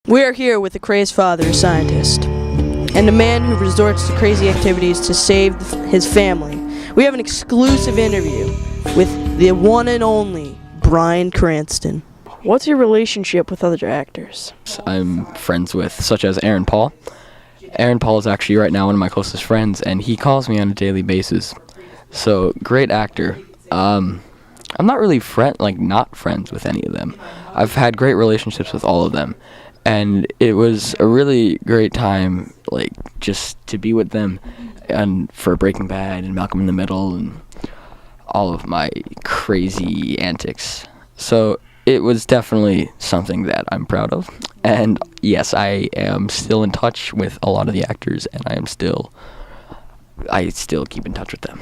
We are here with a crazed father, a scientist, and a man who resorts to crazy activities to save his family. We have an exclusive interview with the one and only Byran Cranston. What's your relationship with other actors? I'm friends with, such as Aaron Paul. Aaron Paul is actually right now one of my closest friends, and he calls me on a daily basis. So, great actor. I'm not really not friends with any of them. I've had great relationships with all of them. And it was a really great time, just to be with them, and for Breaking Bad and Malcolm in the Middle and all of my crazy antics. So it was definitely something that I'm proud of. And yes, I am still in touch with a lot of the actors, and I still keep in touch with them.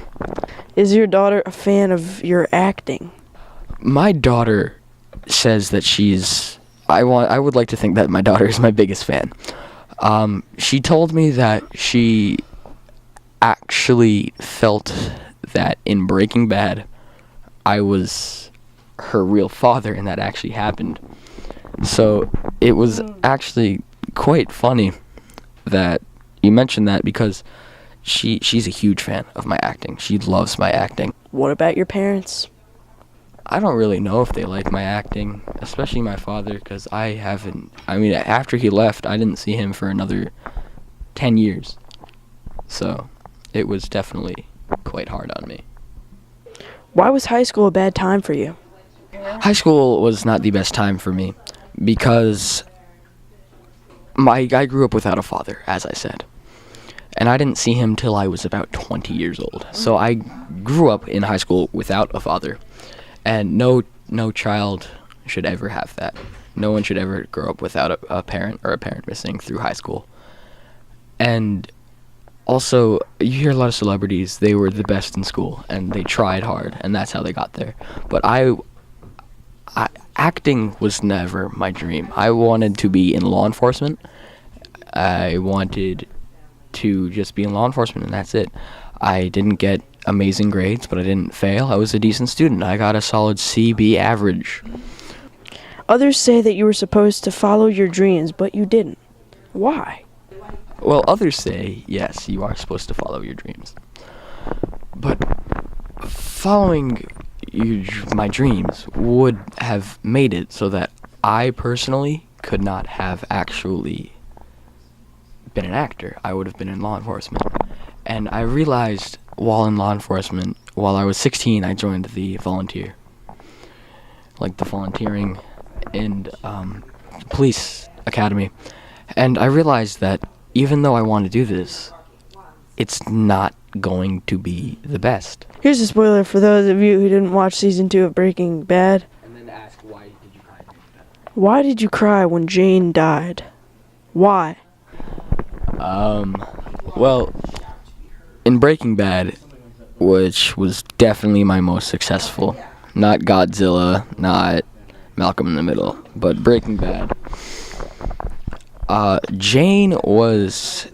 Is your daughter a fan of your acting? My daughter says that I would like to think that my daughter is my biggest fan. She told me that she actually felt that in Breaking Bad, I was her real father, and that actually happened. So it was actually quite funny that you mentioned that, because she's a huge fan of my acting. She loves my acting. What about your parents? I don't really know if they like my acting, especially my father, because after he left, I didn't see him for another 10 years. So it was definitely quite hard on me. Why was high school a bad time for you? High school was not the best time for me because I grew up without a father, as I said. And I didn't see him till I was about 20 years old. So I grew up in high school without a father. And no child should ever have that. No one should ever grow up without a parent, or a parent missing through high school. And also, you hear a lot of celebrities, they were the best in school, and they tried hard, and that's how they got there. But acting was never my dream. I wanted to be in law enforcement. I wanted to just be in law enforcement, and that's it. I didn't get amazing grades, but I didn't fail. I was a decent student. I got a solid CB average. Others say that you were supposed to follow your dreams, but you didn't. Why? Well, others say, yes, you are supposed to follow your dreams. But following my dreams would have made it so that I personally could not have actually been an actor. I would have been in law enforcement. And I realized while in law enforcement, while I was 16, I joined the volunteering and police academy. And I realized that even though I want to do this, it's not going to be the best. Here's a spoiler for those of you who didn't watch season 2 of Breaking Bad. And then ask, why did you cry? Why did you cry when Jane died? Why? Well, in Breaking Bad, which was definitely my most successful, not Godzilla, not Malcolm in the Middle, but Breaking Bad, Jane was...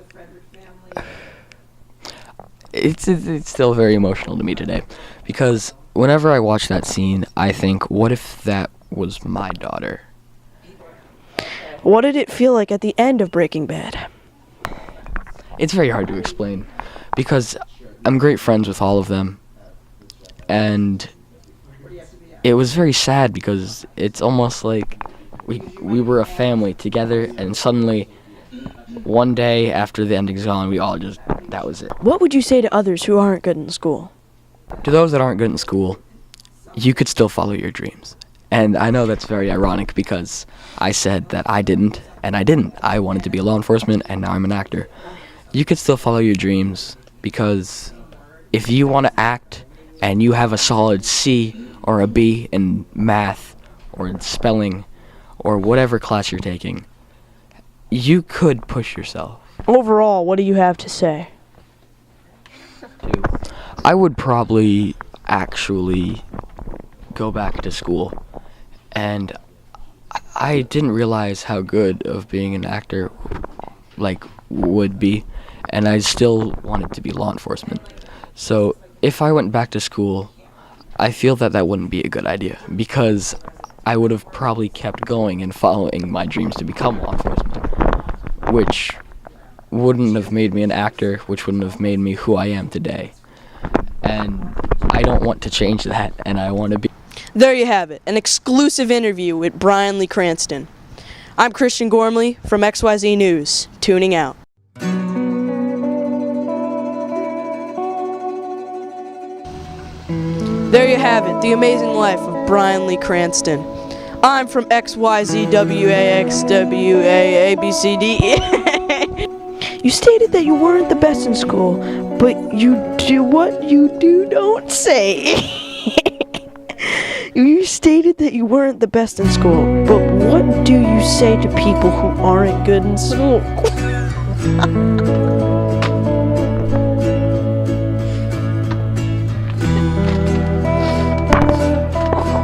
It's still very emotional to me today, because whenever I watch that scene, I think, what if that was my daughter? What did it feel like at the end of Breaking Bad? It's very hard to explain, because I'm great friends with all of them, and it was very sad, because it's almost like we were a family together, and suddenly, one day after the ending's gone, that was it. What would you say to others who aren't good in school? To those that aren't good in school, you could still follow your dreams. And I know that's very ironic, because I said that I didn't, and I didn't. I wanted to be a law enforcement, and now I'm an actor. You could still follow your dreams, because if you want to act and you have a solid C or a B in math or in spelling or whatever class you're taking, you could push yourself. Overall, what do you have to say? I would probably actually go back to school, and I didn't realize how good of being an actor would be, and I still wanted to be law enforcement. So if I went back to school, I feel that wouldn't be a good idea, because I would have probably kept going and following my dreams to become law enforcement, which wouldn't have made me an actor, which wouldn't have made me who I am today. And I don't want to change that, and I want to be... There you have it, an exclusive interview with Byran Lee Cranston. I'm Christian Gormley from XYZ News, tuning out. There you have it, the amazing life of Byran Lee Cranston. I'm from XYZWAXWAABCD. You stated that you weren't the best in school, but you do what you don't say. You stated that you weren't the best in school, but what do you say to people who aren't good in school?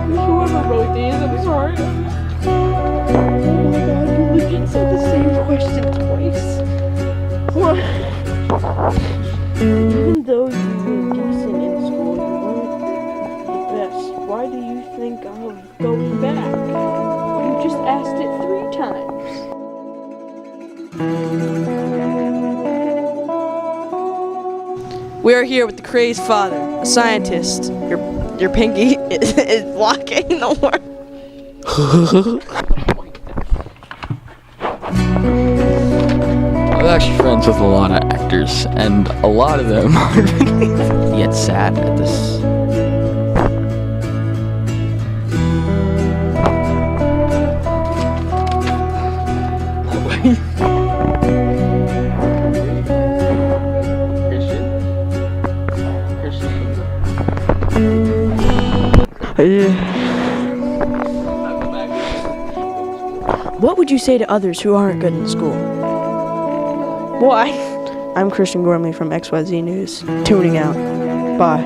Whoever wrote these, I'm sorry. Oh my god, you legit said the same question twice. What? Even though you were decent in school, you weren't the best. Why do you think of going back? You just asked it 3 times. We are here with the crazed father, a scientist. Your pinky is blocking the word. I'm actually friends with a lot of actors, and a lot of them are really yet sad at this. What would you say to others who aren't good in school? Why? I'm Christian Gormley from XYZ News, tuning out. Bye.